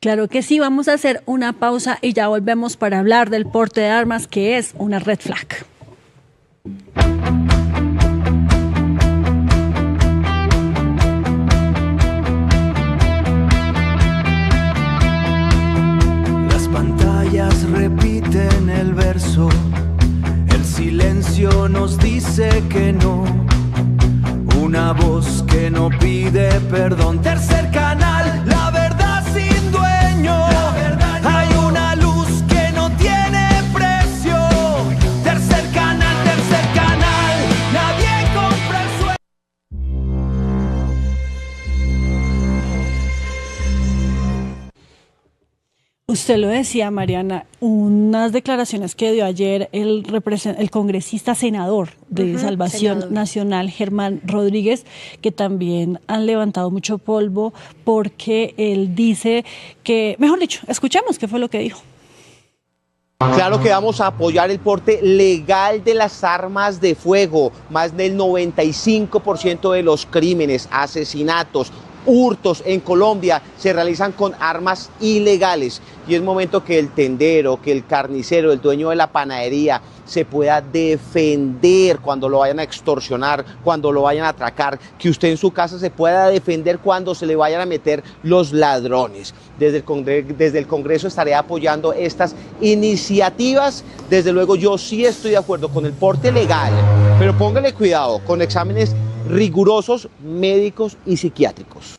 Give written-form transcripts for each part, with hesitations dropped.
Claro que sí, vamos a hacer una pausa y ya volvemos para hablar del porte de armas, que es una red flag. Las pantallas repiten el verso, el silencio nos dice que no, una voz que no pide perdón. Tercer canal, la verdad sin dueño, hay una luz que no tiene precio. Tercer canal, nadie compra el sueño. Usted lo decía, Mariana, unas declaraciones que dio ayer el congresista senador de Salvación Nacional, Germán Rodríguez, que también han levantado mucho polvo porque él dice que, mejor dicho, escuchemos qué fue lo que dijo. Claro que vamos a apoyar el porte legal de las armas de fuego. Más del 95% de los crímenes, asesinatos, hurtos en Colombia se realizan con armas ilegales, y es momento que el tendero, que el carnicero, el dueño de la panadería se pueda defender cuando lo vayan a extorsionar, cuando lo vayan a atracar, que usted en su casa se pueda defender cuando se le vayan a meter los ladrones. Desde el Congreso estaré apoyando estas iniciativas. Desde luego yo sí estoy de acuerdo con el porte legal, pero póngale cuidado con exámenes rigurosos médicos y psiquiátricos.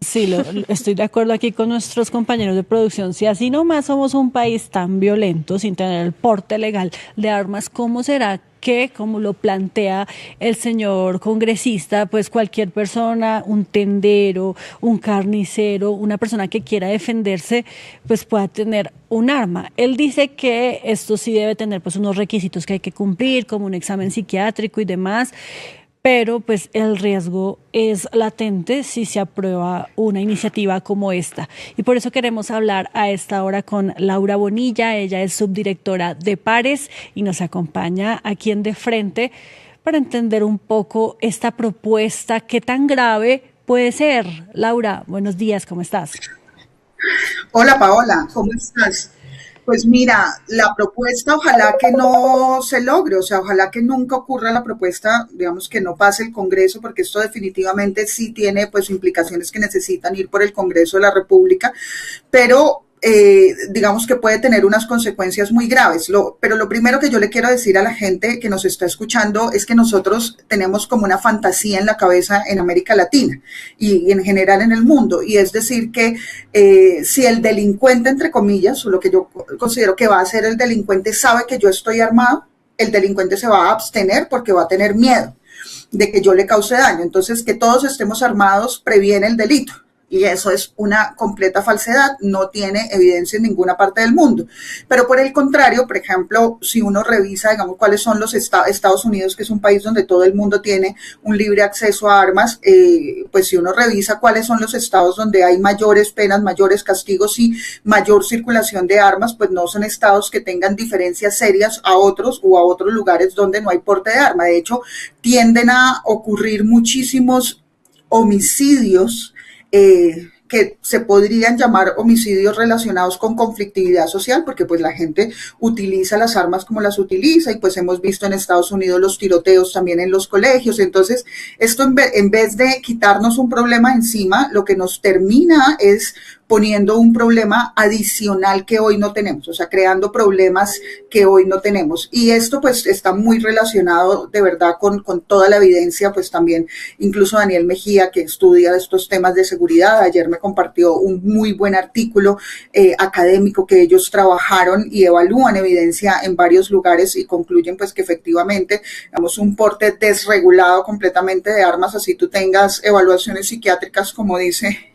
Sí, estoy de acuerdo aquí con nuestros compañeros de producción. Si así nomás somos un país tan violento, sin tener el porte legal de armas, ¿cómo será que, como lo plantea el señor congresista, pues cualquier persona, un tendero, un carnicero, una persona que quiera defenderse, pues pueda tener un arma? Él dice que esto sí debe tener pues unos requisitos que hay que cumplir, como un examen psiquiátrico y demás, pero pues el riesgo es latente si se aprueba una iniciativa como esta. Y por eso queremos hablar a esta hora con Laura Bonilla. Ella es subdirectora de Pares y nos acompaña aquí en De Frente para entender un poco esta propuesta, qué tan grave puede ser. Laura, buenos días, ¿cómo estás? Hola Paola, ¿cómo estás? Pues mira, la propuesta ojalá que no se logre, o sea, ojalá que nunca ocurra la propuesta, digamos que no pase el Congreso, porque esto definitivamente sí tiene pues implicaciones que necesitan ir por el Congreso de la República, pero digamos que puede tener unas consecuencias muy graves. Pero lo primero que yo le quiero decir a la gente que nos está escuchando es que nosotros tenemos como una fantasía en la cabeza en América Latina y en general en el mundo, y es decir que si el delincuente, entre comillas, o lo que yo considero que va a ser el delincuente, sabe que yo estoy armado, el delincuente se va a abstener porque va a tener miedo de que yo le cause daño. Entonces, que todos estemos armados previene el delito. Y eso es una completa falsedad, no tiene evidencia en ninguna parte del mundo. Pero por el contrario, por ejemplo, si uno revisa, digamos, cuáles son los Estados Unidos, que es un país donde todo el mundo tiene un libre acceso a armas, pues si uno revisa cuáles son los estados donde hay mayores penas, mayores castigos y mayor circulación de armas, pues no son estados que tengan diferencias serias a otros o a otros lugares donde no hay porte de arma. De hecho, tienden a ocurrir muchísimos homicidios que se podrían llamar homicidios relacionados con conflictividad social, porque pues la gente utiliza las armas como las utiliza, y pues hemos visto en Estados Unidos los tiroteos también en los colegios. Entonces, esto en vez de quitarnos un problema encima, lo que nos termina es poniendo un problema adicional que hoy no tenemos, o sea, creando problemas que hoy no tenemos. Y esto pues está muy relacionado de verdad con toda la evidencia, pues también incluso Daniel Mejía, que estudia estos temas de seguridad, ayer me compartió un muy buen artículo académico que ellos trabajaron y evalúan evidencia en varios lugares y concluyen pues que efectivamente, digamos, un porte desregulado completamente de armas, así tú tengas evaluaciones psiquiátricas como dice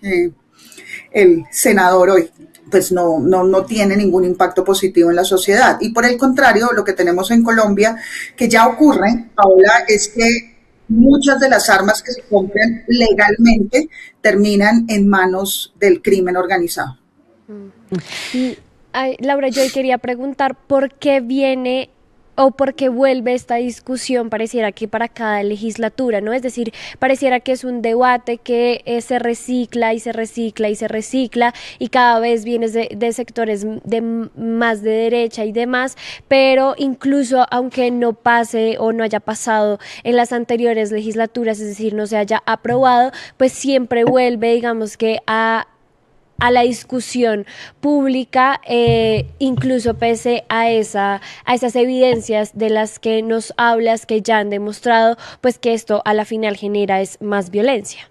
el senador hoy, pues no tiene ningún impacto positivo en la sociedad. Y por el contrario, lo que tenemos en Colombia, que ya ocurre, Paola, es que muchas de las armas que se compran legalmente terminan en manos del crimen organizado. Ay, Laura, yo quería preguntar por qué viene, o porque vuelve esta discusión, pareciera que para cada legislatura, ¿no? Es decir, pareciera que es un debate que se recicla y se recicla y se recicla y cada vez viene de sectores de más de derecha y demás, pero incluso aunque no pase o no haya pasado en las anteriores legislaturas, es decir, no se haya aprobado, pues siempre vuelve, digamos que a la discusión pública, incluso pese a esas evidencias de las que nos hablas, que ya han demostrado, pues que esto a la final genera es más violencia.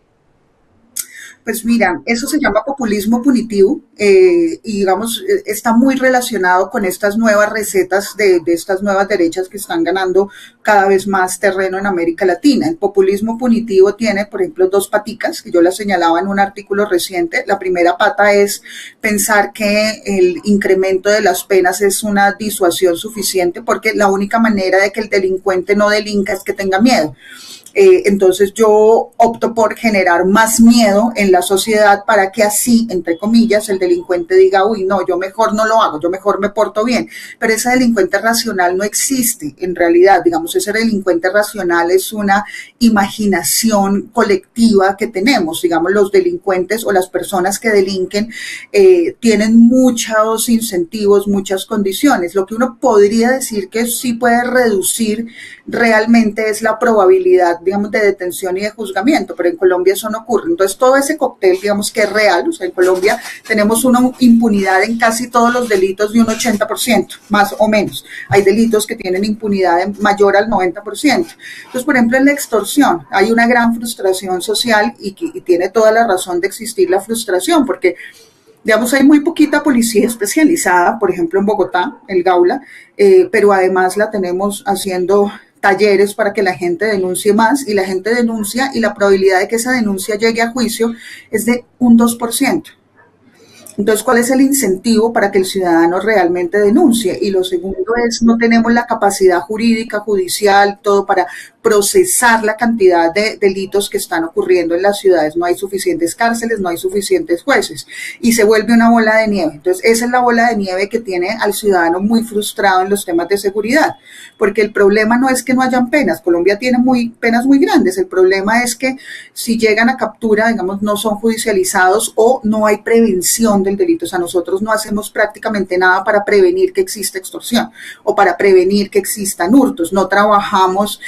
Pues mira, eso se llama populismo punitivo y digamos, está muy relacionado con estas nuevas recetas de estas nuevas derechas que están ganando cada vez más terreno en América Latina. El populismo punitivo tiene, por ejemplo, dos paticas, que yo las señalaba en un artículo reciente. La primera pata es pensar que el incremento de las penas es una disuasión suficiente, porque la única manera de que el delincuente no delinca es que tenga miedo. Entonces yo opto por generar más miedo en la sociedad para que así, entre comillas, el delincuente diga, uy, no, yo mejor no lo hago, yo mejor me porto bien. Pero ese delincuente racional no existe en realidad. Digamos, ese delincuente racional es una imaginación colectiva que tenemos. Digamos, los delincuentes o las personas que delinquen tienen muchos incentivos, muchas condiciones. Lo que uno podría decir que sí puede reducir realmente es la probabilidad, digamos, de detención y de juzgamiento, pero en Colombia eso no ocurre. Entonces, todo ese cóctel, digamos, que es real. O sea, en Colombia tenemos una impunidad en casi todos los delitos de un 80%, más o menos. Hay delitos que tienen impunidad mayor al 90%. Entonces, por ejemplo, en la extorsión hay una gran frustración social y tiene toda la razón de existir la frustración, porque digamos, hay muy poquita policía especializada, por ejemplo, en Bogotá, el Gaula, pero además la tenemos haciendo talleres para que la gente denuncie más, y la gente denuncia y la probabilidad de que esa denuncia llegue a juicio es de un 2%. Entonces, ¿cuál es el incentivo para que el ciudadano realmente denuncie? Y lo segundo es, no tenemos la capacidad jurídica, judicial, todo para procesar la cantidad de delitos que están ocurriendo en las ciudades. No hay suficientes cárceles, no hay suficientes jueces y se vuelve una bola de nieve. Entonces, esa es la bola de nieve que tiene al ciudadano muy frustrado en los temas de seguridad, porque el problema no es que no hayan penas. Colombia tiene penas muy grandes. El problema es que si llegan a captura, digamos, no son judicializados o no hay prevención del delito. O sea, nosotros no hacemos prácticamente nada para prevenir que exista extorsión o para prevenir que existan hurtos. No trabajamos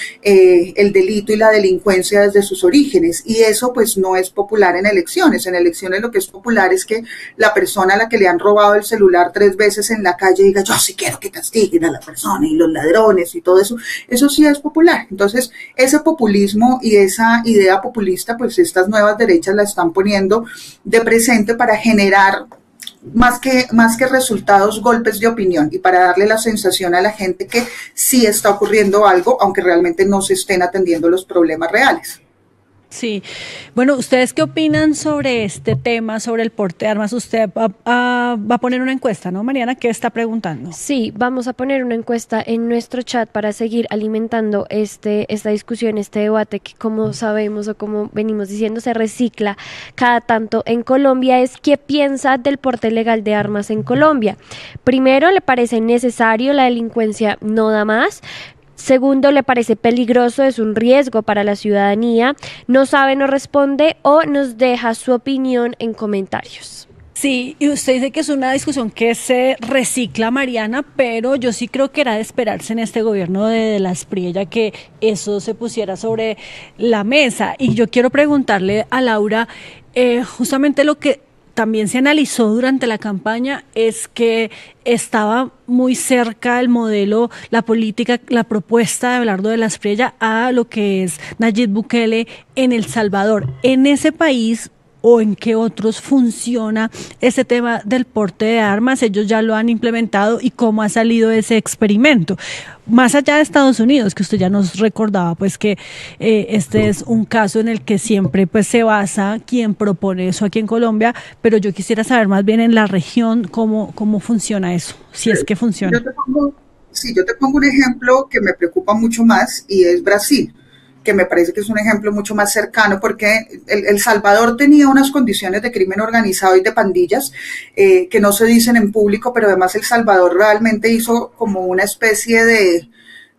el delito y la delincuencia desde sus orígenes, y eso pues no es popular en elecciones. En elecciones lo que es popular es que la persona a la que le han robado el celular 3 veces en la calle diga, yo sí quiero que castiguen a la persona, y los ladrones y todo eso. Eso sí es popular. Entonces, ese populismo y esa idea populista, pues estas nuevas derechas la están poniendo de presente para generar más que resultados, golpes de opinión, y para darle la sensación a la gente que sí está ocurriendo algo, aunque realmente no se estén atendiendo los problemas reales. Sí, bueno, ¿ustedes qué opinan sobre este tema, sobre el porte de armas? Usted va a poner una encuesta, ¿no, Mariana? ¿Qué está preguntando? Sí, vamos a poner una encuesta en nuestro chat para seguir alimentando esta discusión, este debate que, como sabemos o como venimos diciendo, se recicla cada tanto en Colombia. Es ¿qué piensa del porte legal de armas en Colombia? Primero, ¿le parece necesario? La delincuencia no da más. Segundo, le parece peligroso, es un riesgo para la ciudadanía. No sabe, no responde, o nos deja su opinión en comentarios. Sí, y usted dice que es una discusión que se recicla, Mariana, pero yo sí creo que era de esperarse en este gobierno de la Espriella que eso se pusiera sobre la mesa. Y yo quiero preguntarle a Laura, justamente lo que también se analizó durante la campaña es que estaba muy cerca el modelo, la política, la propuesta de Abelardo de la Espriella a lo que es Nayib Bukele en El Salvador. En ese país, ¿o en qué otros funciona ese tema del porte de armas? Ellos ya lo han implementado, y cómo ha salido ese experimento. Más allá de Estados Unidos, que usted ya nos recordaba, pues que este es un caso en el que siempre pues se basa quien propone eso aquí en Colombia, pero yo quisiera saber más bien en la región cómo funciona eso, si es que funciona. Yo te pongo un ejemplo que me preocupa mucho más, y es Brasil, que me parece que es un ejemplo mucho más cercano, porque El Salvador tenía unas condiciones de crimen organizado y de pandillas que no se dicen en público, pero además El Salvador realmente hizo como una especie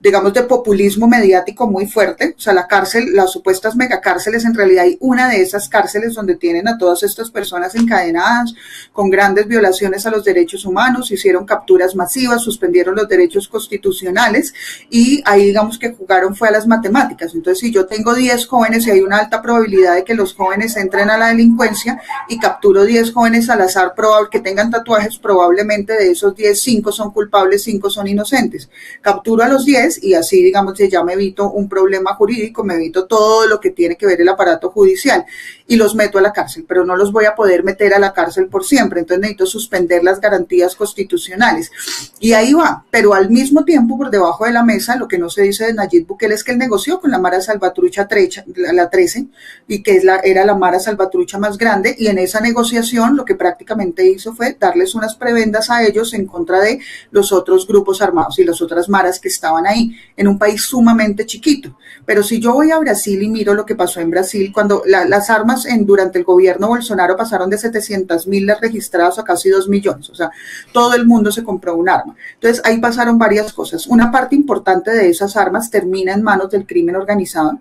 digamos, de populismo mediático muy fuerte. O sea, la cárcel, las supuestas megacárceles, en realidad hay una de esas cárceles donde tienen a todas estas personas encadenadas con grandes violaciones a los derechos humanos, hicieron capturas masivas, suspendieron los derechos constitucionales y ahí digamos que jugaron fue a las matemáticas. Entonces, si yo tengo 10 jóvenes y hay una alta probabilidad de que los jóvenes entren a la delincuencia y capturo 10 jóvenes al azar que tengan tatuajes, probablemente de esos 10, 5 son culpables, 5 son inocentes. Capturo a los 10 y así, digamos, ya me evito un problema jurídico, me evito todo lo que tiene que ver el aparato judicial y los meto a la cárcel, pero no los voy a poder meter a la cárcel por siempre, entonces necesito suspender las garantías constitucionales. Y ahí va, pero al mismo tiempo, por debajo de la mesa, lo que no se dice de Nayib Bukele es que él negoció con la Mara Salvatrucha la 13, y que era la Mara Salvatrucha más grande, y en esa negociación lo que prácticamente hizo fue darles unas prebendas a ellos en contra de los otros grupos armados y las otras maras que estaban ahí, en un país sumamente chiquito. Pero si yo voy a Brasil y miro lo que pasó en Brasil, cuando las armas durante el gobierno Bolsonaro pasaron de 700.000 registradas a casi 2 millones, o sea, todo el mundo se compró un arma. Entonces ahí pasaron varias cosas. Una parte importante de esas armas termina en manos del crimen organizado,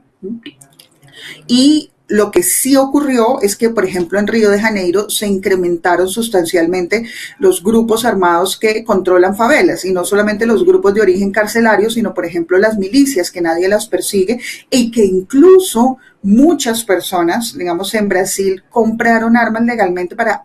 y lo que sí ocurrió es que, por ejemplo, en Río de Janeiro se incrementaron sustancialmente los grupos armados que controlan favelas, y no solamente los grupos de origen carcelario, sino, por ejemplo, las milicias, que nadie las persigue, y que incluso muchas personas, digamos, en Brasil, compraron armas legalmente para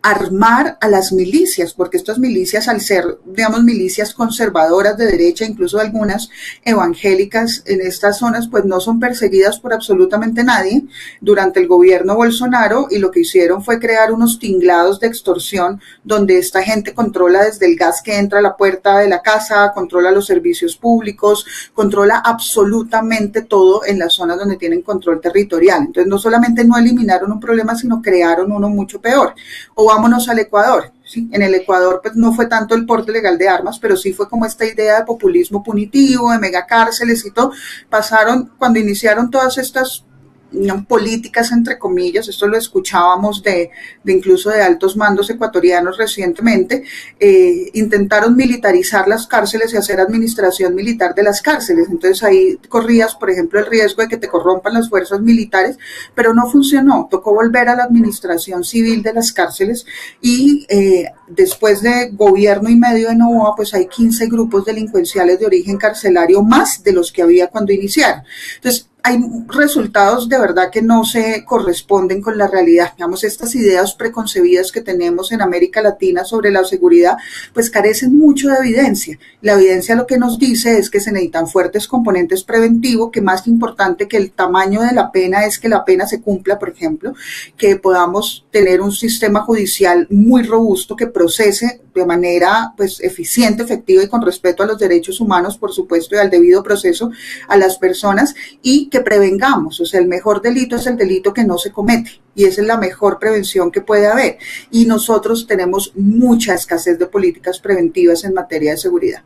armar a las milicias, porque estas milicias, al ser, digamos, milicias conservadoras de derecha, incluso algunas evangélicas en estas zonas, pues no son perseguidas por absolutamente nadie durante el gobierno Bolsonaro, y lo que hicieron fue crear unos tinglados de extorsión donde esta gente controla desde el gas que entra a la puerta de la casa, controla los servicios públicos, controla absolutamente todo en las zonas donde tienen control territorial. Entonces no solamente no eliminaron un problema, sino crearon uno mucho peor. O vámonos al Ecuador, ¿sí? En el Ecuador pues no fue tanto el porte legal de armas, pero sí fue como esta idea de populismo punitivo, de megacárceles y todo. Pasaron, cuando iniciaron todas estas políticas, entre comillas, esto lo escuchábamos de incluso de altos mandos ecuatorianos recientemente, intentaron militarizar las cárceles y hacer administración militar de las cárceles. Entonces ahí corrías, por ejemplo, el riesgo de que te corrompan las fuerzas militares, pero no funcionó, tocó volver a la administración civil de las cárceles, y después de gobierno y medio de Noboa, pues hay 15 grupos delincuenciales de origen carcelario más de los que había cuando iniciaron. Entonces, hay resultados de verdad que no se corresponden con la realidad. Digamos, estas ideas preconcebidas que tenemos en América Latina sobre la seguridad, pues carecen mucho de evidencia. La evidencia lo que nos dice es que se necesitan fuertes componentes preventivos, que más importante que el tamaño de la pena es que la pena se cumpla, por ejemplo, que podamos tener un sistema judicial muy robusto que procese de manera pues eficiente, efectiva y con respeto a los derechos humanos, por supuesto, y al debido proceso a las personas, y que prevengamos. O sea, el mejor delito es el delito que no se comete, y esa es la mejor prevención que puede haber, y nosotros tenemos mucha escasez de políticas preventivas en materia de seguridad.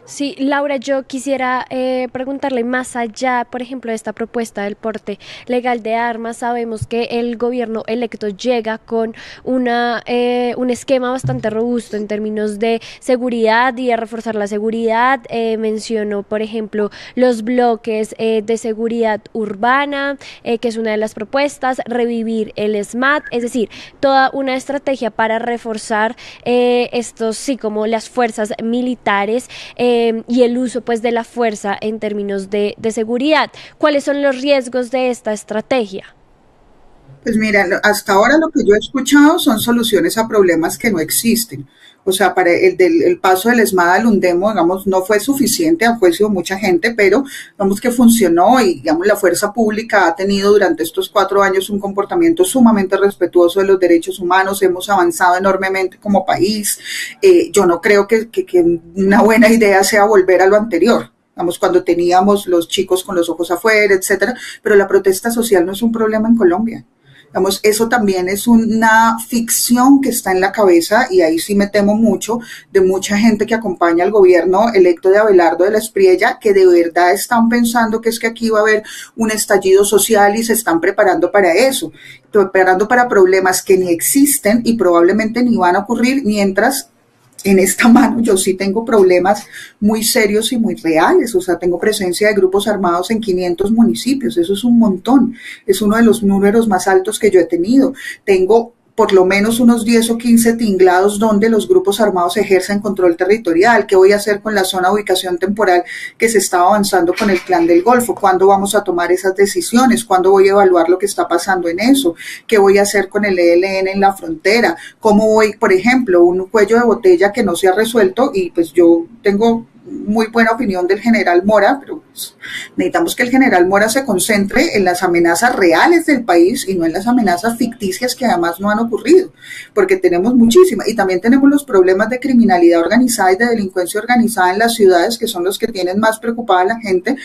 Sí, Laura, yo quisiera preguntarle más allá, por ejemplo, de esta propuesta del porte legal de armas. Sabemos que el gobierno electo llega con un esquema bastante robusto en términos de seguridad y de reforzar la seguridad. Menciono, por ejemplo, los bloques de seguridad urbana, que es una de las propuestas, revivir el SMAT, es decir, toda una estrategia para reforzar estos, sí, como las fuerzas militares, y el uso pues de la fuerza en términos de seguridad. ¿Cuáles son los riesgos de esta estrategia? Pues mira, hasta ahora lo que yo he escuchado son soluciones a problemas que no existen. O sea, para el paso del ESMAD al UNDEMO, digamos, no fue suficiente a juicio de mucha gente, pero digamos que funcionó, y digamos la fuerza pública ha tenido durante estos 4 años un comportamiento sumamente respetuoso de los derechos humanos. Hemos avanzado enormemente como país. Yo no creo que una buena idea sea volver a lo anterior. Vamos, cuando teníamos los chicos con los ojos afuera, etcétera, pero la protesta social no es un problema en Colombia. Digamos, eso también es una ficción que está en la cabeza, y ahí sí me temo mucho de mucha gente que acompaña al gobierno electo de Abelardo de la Espriella, que de verdad están pensando que es que aquí va a haber un estallido social y se están preparando para eso, preparando para problemas que ni existen y probablemente ni van a ocurrir mientras en esta mano yo sí tengo problemas muy serios y muy reales, o sea, tengo presencia de grupos armados en 500 municipios, eso es un montón, es uno de los números más altos que yo he tenido. Tengo por lo menos unos 10 o 15 tinglados donde los grupos armados ejercen control territorial. ¿Qué voy a hacer con la zona de ubicación temporal que se está avanzando con el Clan del Golfo? ¿Cuándo vamos a tomar esas decisiones? ¿Cuándo voy a evaluar lo que está pasando en eso? ¿Qué voy a hacer con el ELN en la frontera? ¿Cómo voy, por ejemplo, un cuello de botella que no se ha resuelto? Y pues yo tengo muy buena opinión del general Mora, pero pues, necesitamos que el general Mora se concentre en las amenazas reales del país y no en las amenazas ficticias que además no han ocurrido, porque tenemos muchísimas, y también tenemos los problemas de criminalidad organizada y de delincuencia organizada en las ciudades, que son los que tienen más preocupada a la gente.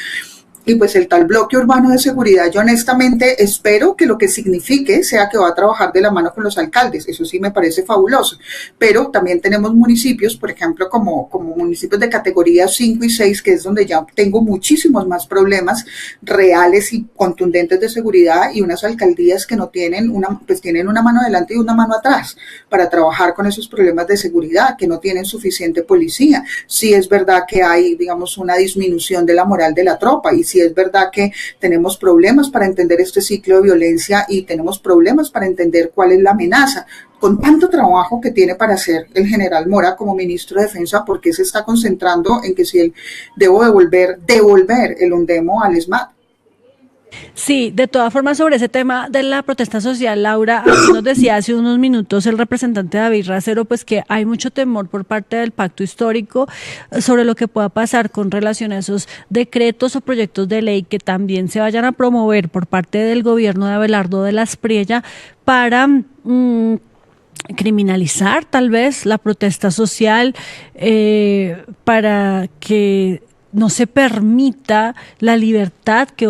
Y pues el tal bloque urbano de seguridad, yo honestamente espero que lo que signifique sea que va a trabajar de la mano con los alcaldes, eso sí me parece fabuloso, pero también tenemos municipios, por ejemplo, como municipios de categoría 5 y 6, que es donde ya tengo muchísimos más problemas reales y contundentes de seguridad, y unas alcaldías que no tienen tienen una mano adelante y una mano atrás para trabajar con esos problemas de seguridad, que no tienen suficiente policía. Sí es verdad que hay, digamos, una disminución de la moral de la tropa, y sí es verdad que tenemos problemas para entender este ciclo de violencia y tenemos problemas para entender cuál es la amenaza. Con tanto trabajo que tiene para hacer el general Mora como ministro de Defensa, ¿por qué se está concentrando en que si él debo devolver el UNDEMO al ESMAD? Sí, de todas formas, sobre ese tema de la protesta social, Laura, aquí nos decía hace unos minutos el representante David Racero, pues que hay mucho temor por parte del pacto histórico sobre lo que pueda pasar con relación a esos decretos o proyectos de ley que también se vayan a promover por parte del gobierno de Abelardo de la Espriella para criminalizar tal vez la protesta social, para que no se permita la libertad que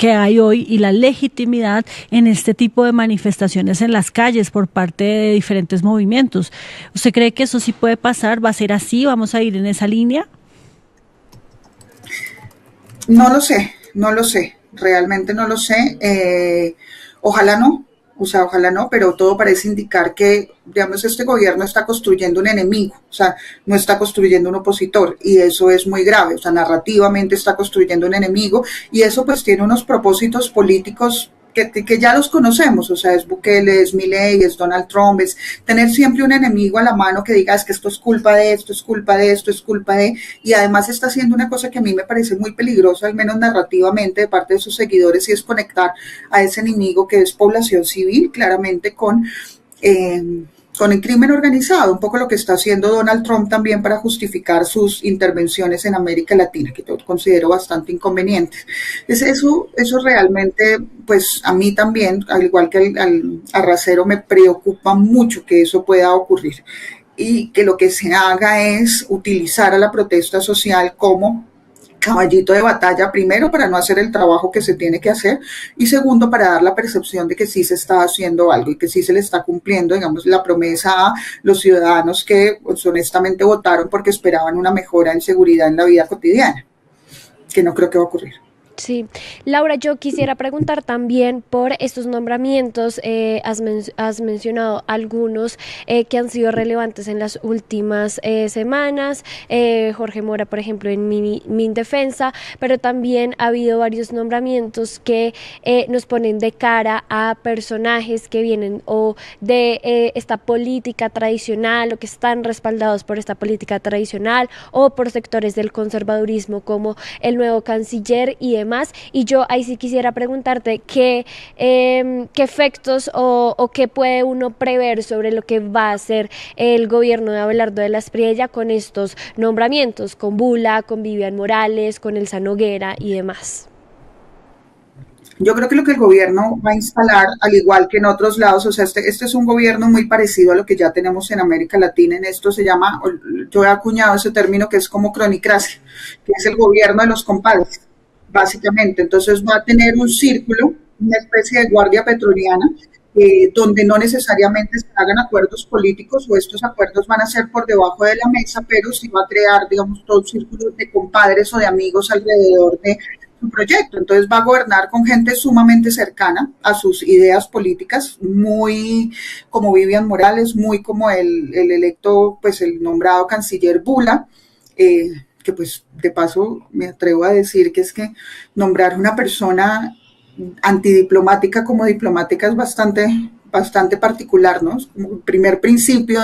hay hoy y la legitimidad en este tipo de manifestaciones en las calles por parte de diferentes movimientos. ¿Usted cree que eso sí puede pasar? ¿Va a ser así? ¿Vamos a ir en esa línea? No lo sé, realmente no lo sé. Ojalá no. O sea, ojalá no, pero todo parece indicar que, digamos, este gobierno está construyendo un enemigo, o sea, no está construyendo un opositor, y eso es muy grave, o sea, narrativamente está construyendo un enemigo, y eso pues tiene unos propósitos políticos que ya los conocemos, o sea, es Bukele, es Milei, es Donald Trump, es tener siempre un enemigo a la mano que diga es que esto es culpa de esto, es culpa de esto, es culpa de, y además está haciendo una cosa que a mí me parece muy peligrosa, al menos narrativamente de parte de sus seguidores, y es conectar a ese enemigo que es población civil, claramente con el crimen organizado, un poco lo que está haciendo Donald Trump también para justificar sus intervenciones en América Latina, que yo considero bastante inconvenientes. Eso realmente, pues a mí también, al igual que al Racero, me preocupa mucho que eso pueda ocurrir y que lo que se haga es utilizar a la protesta social como caballito de batalla, primero para no hacer el trabajo que se tiene que hacer y segundo para dar la percepción de que sí se está haciendo algo y que sí se le está cumpliendo, digamos, la promesa a los ciudadanos que pues, honestamente votaron porque esperaban una mejora en seguridad en la vida cotidiana, que no creo que va a ocurrir. Sí, Laura, yo quisiera preguntar también por estos nombramientos, has mencionado algunos que han sido relevantes en las últimas semanas, Jorge Mora, por ejemplo, en Mindefensa, pero también ha habido varios nombramientos que nos ponen de cara a personajes que vienen o de esta política tradicional o que están respaldados por esta política tradicional o por sectores del conservadurismo como el nuevo canciller y demás. Y yo ahí sí quisiera preguntarte qué efectos o qué puede uno prever sobre lo que va a hacer el gobierno de Abelardo de la Espriella con estos nombramientos, con Bula, con Vivian Morales, con Elsa Noguera y demás. Yo creo que lo que el gobierno va a instalar, al igual que en otros lados, o sea, este es un gobierno muy parecido a lo que ya tenemos en América Latina, en esto se llama, yo he acuñado ese término que es como cronicracia, que es el gobierno de los compadres, básicamente. Entonces va a tener un círculo, una especie de guardia petroliana, donde no necesariamente se hagan acuerdos políticos o estos acuerdos van a ser por debajo de la mesa, pero sí va a crear, digamos, todo un círculo de compadres o de amigos alrededor su proyecto. Entonces va a gobernar con gente sumamente cercana a sus ideas políticas, muy como Vivian Morales, muy como el electo, pues el nombrado canciller Bula, que pues de paso me atrevo a decir que es que nombrar una persona antidiplomática como diplomática es bastante particular, ¿no? Es como el primer principio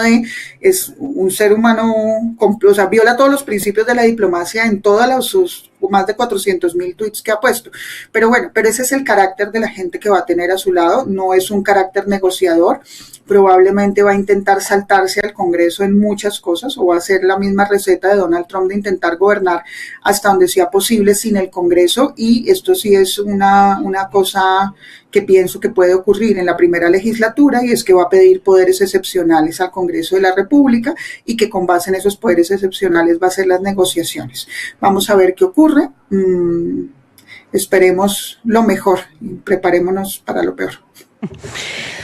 es un ser humano, o sea, viola todos los principios de la diplomacia en todas sus más de 400,000 tweets que ha puesto. Pero bueno, pero ese es el carácter de la gente que va a tener a su lado, no es un carácter negociador, probablemente va a intentar saltarse al Congreso en muchas cosas o va a hacer la misma receta de Donald Trump de intentar gobernar hasta donde sea posible sin el Congreso, y esto sí es una cosa que pienso que puede ocurrir en la primera legislatura, y es que va a pedir poderes excepcionales al Congreso de la República y que con base en esos poderes excepcionales va a hacer las negociaciones. Vamos a ver qué ocurre. Esperemos lo mejor y preparémonos para lo peor.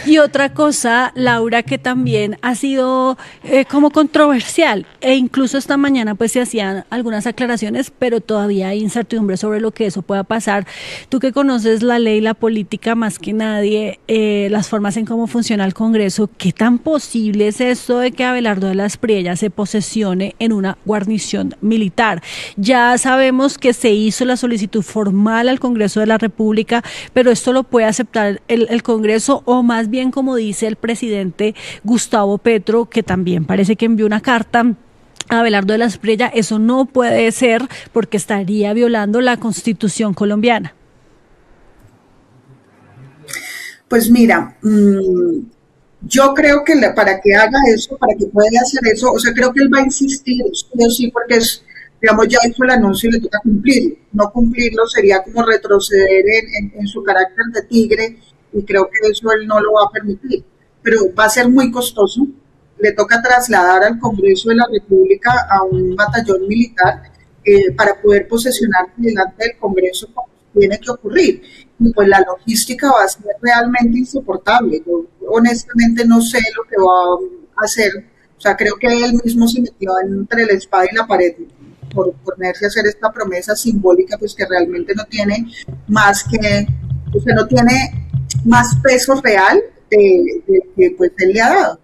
Y otra cosa, Laura, que también ha sido como controversial, e incluso esta mañana pues se hacían algunas aclaraciones, pero todavía hay incertidumbre sobre lo que eso pueda pasar. Tú que conoces la ley, la política más que nadie, las formas en cómo funciona el Congreso, ¿qué tan posible es esto de que Abelardo de la Espriella se posesione en una guarnición militar? Ya sabemos que se hizo la solicitud formal al Congreso de la República, pero esto lo puede aceptar el Congreso, o más bien, como dice el presidente Gustavo Petro, que también parece que envió una carta a Abelardo de la Espriella, eso no puede ser porque estaría violando la Constitución colombiana. Pues mira, yo creo que para que haga eso, para que pueda hacer eso, o sea, creo que él va a insistir, sí o sí, porque digamos, ya hizo el anuncio y le toca cumplirlo. No cumplirlo sería como retroceder en su carácter de tigre, y creo que eso él no lo va a permitir. Pero va a ser muy costoso. Le toca trasladar al Congreso de la República a un batallón militar para poder posesionarse delante del Congreso como tiene que ocurrir. Y pues la logística va a ser realmente insoportable. Yo honestamente no sé lo que va a hacer. O sea, creo que él mismo se metió entre la espada y la pared por ponerse a hacer esta promesa simbólica, pues que realmente no tiene más que, o sea, no tiene más peso real de que pues él le ha dado.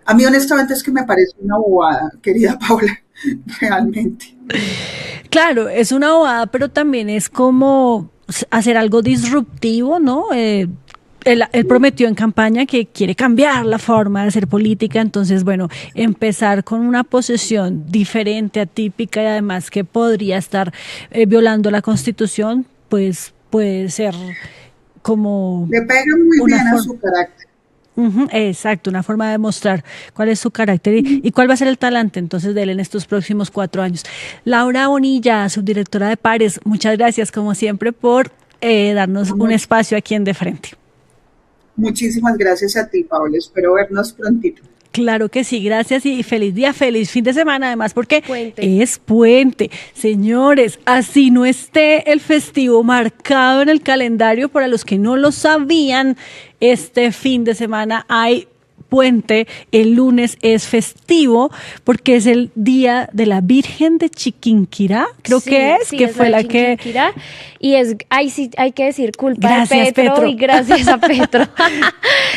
A mí honestamente es que me parece una bobada, querida Paula, realmente. Claro, es una bobada, pero también es como hacer algo disruptivo, ¿no? Él prometió en campaña que quiere cambiar la forma de hacer política, entonces, bueno, empezar con una posesión diferente, atípica, y además que podría estar violando la Constitución, pues puede ser como... Le pega muy bien a su carácter. Exacto, una forma de demostrar cuál es su carácter y cuál va a ser el talante entonces de él en estos próximos 4 años. Laura Bonilla, subdirectora de Pares, muchas gracias como siempre por darnos un espacio aquí en De Frente. Muchísimas gracias a ti, Paola. Espero vernos prontito. Claro que sí, gracias y feliz día, feliz fin de semana, además porque es puente. Señores, así no esté el festivo marcado en el calendario, para los que no lo sabían, este fin de semana hay puente, el lunes es festivo porque es el día de la Virgen de Chiquinquirá, creo que es fue la que... Y ahí sí hay que decir culpa de Petro y gracias a Petro.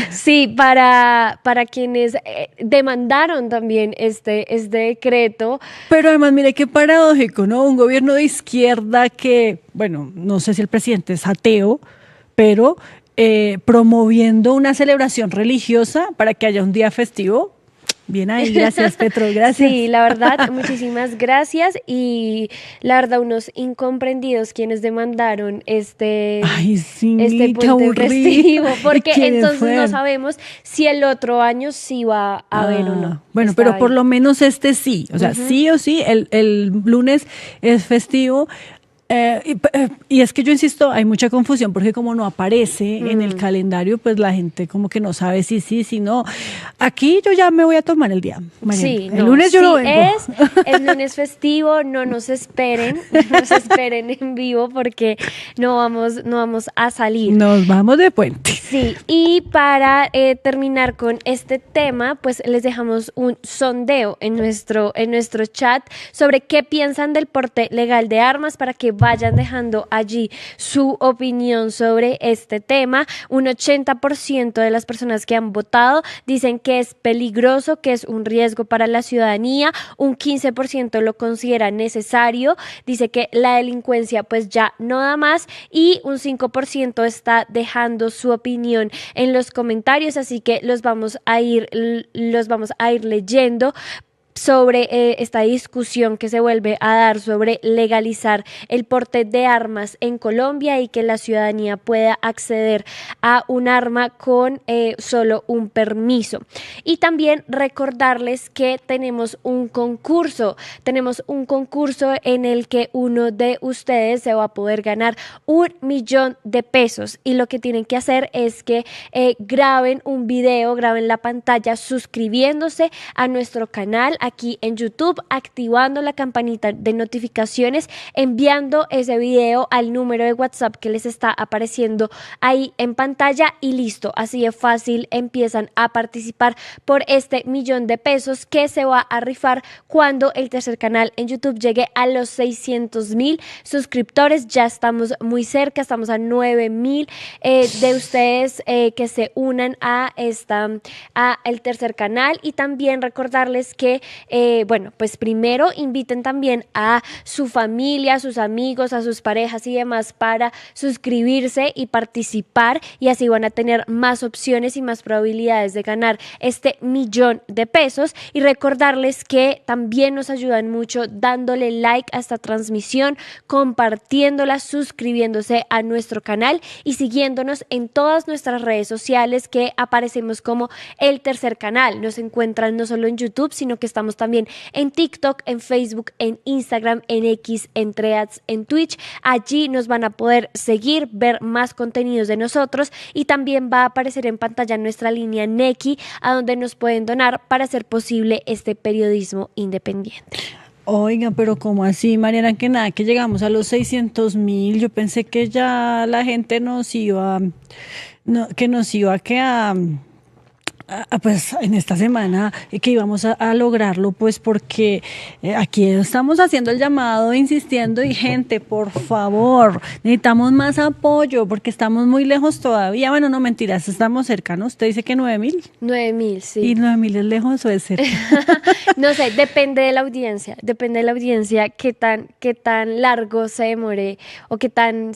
Sí, para quienes demandaron también este decreto. Pero además, mire qué paradójico, ¿no? Un gobierno de izquierda que, bueno, no sé si el presidente es ateo, pero promoviendo una celebración religiosa para que haya un día festivo. Bien ahí, gracias Petro, gracias. Sí, la verdad, muchísimas gracias, y la verdad unos incomprendidos quienes demandaron este puente festivo, porque entonces no sabemos si el otro año sí va a haber o no. Bueno, pero por lo menos sí, o sea, sí o sí, el lunes es festivo. Y es que yo insisto, hay mucha confusión porque como no aparece en el calendario, pues la gente como que no sabe si sí, si no. Aquí yo ya me voy a tomar el día. Mañana. Sí, el lunes yo lo vengo. Es lunes festivo, no nos esperen en vivo porque no vamos a salir. Nos vamos de puente. Sí, y para terminar con este tema, pues les dejamos un sondeo en nuestro chat sobre qué piensan del porte legal de armas para que vayan dejando allí su opinión sobre este tema. Un 80% de las personas que han votado dicen que es peligroso, que es un riesgo para la ciudadanía. Un 15% lo considera necesario, dice que la delincuencia pues ya no da más, y un 5% está dejando su opinión en los comentarios, así que los vamos a ir leyendo sobre esta discusión que se vuelve a dar sobre legalizar el porte de armas en Colombia y que la ciudadanía pueda acceder a un arma con solo un permiso. Y también recordarles que tenemos un concurso en el que uno de ustedes se va a poder ganar $1.000.000 y lo que tienen que hacer es que graben un video, graben la pantalla suscribiéndose a nuestro canal aquí en YouTube, activando la campanita de notificaciones, enviando ese video al número de WhatsApp que les está apareciendo ahí en pantalla y listo. Así de fácil empiezan a participar por este $1.000.000 que se va a rifar cuando el tercer canal en YouTube llegue a los 600,000 suscriptores. Ya estamos muy cerca, estamos a 9,000 de ustedes que se unan a el tercer canal. Y también recordarles que pues primero inviten también a su familia, a sus amigos, a sus parejas y demás para suscribirse y participar, y así van a tener más opciones y más probabilidades de ganar este $1.000.000. Y recordarles que también nos ayudan mucho dándole like a esta transmisión, compartiéndola, suscribiéndose a nuestro canal y siguiéndonos en todas nuestras redes sociales que aparecemos como el tercer canal. Nos encuentran no solo en YouTube, sino que estamos también en TikTok, en Facebook, en Instagram, en X, en Threads, en Twitch. Allí nos van a poder seguir, ver más contenidos de nosotros, y también va a aparecer en pantalla nuestra línea Nequi, a donde nos pueden donar para hacer posible este periodismo independiente. Oiga, pero ¿cómo así, Mariana? Que nada, que llegamos a los 600,000. Yo pensé que ya la gente nos iba pues en esta semana que íbamos a lograrlo, pues porque aquí estamos haciendo el llamado, insistiendo, y gente, por favor, necesitamos más apoyo porque estamos muy lejos todavía. Bueno, no, mentiras, estamos cerca, ¿no? Usted dice que 9,000. 9,000, sí. ¿Y 9,000 es lejos o es cerca? No sé, depende de la audiencia, qué tan largo se demore o qué tan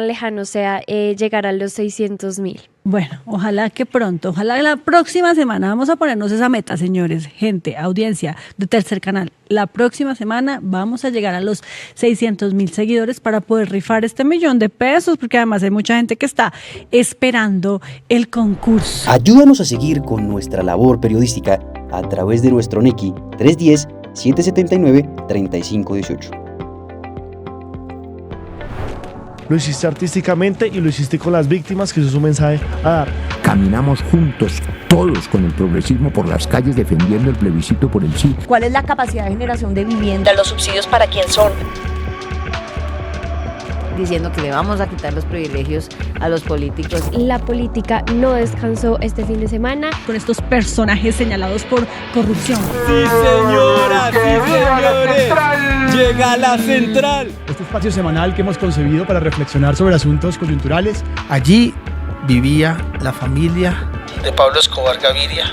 lejano sea llegar a los 600,000. Bueno, ojalá que pronto, ojalá la próxima semana, vamos a ponernos esa meta, señores, gente, audiencia de Tercer Canal. La próxima semana vamos a llegar a los 600,000 seguidores para poder rifar este $1.000.000, porque además hay mucha gente que está esperando el concurso. Ayúdanos a seguir con nuestra labor periodística a través de nuestro Nequi 310-779-3518. Lo hiciste artísticamente y lo hiciste con las víctimas, que eso es un mensaje a dar. Caminamos juntos, todos con el progresismo por las calles defendiendo el plebiscito por el sí. ¿Cuál es la capacidad de generación de vivienda? ¿Los subsidios para quién son? Diciendo que le vamos a quitar los privilegios a los políticos. La política no descansó este fin de semana con estos personajes señalados por corrupción. Sí, señora, sí, señores. Llega la central. Este espacio semanal que hemos concebido para reflexionar sobre asuntos coyunturales. Allí vivía la familia de Pablo Escobar Gaviria.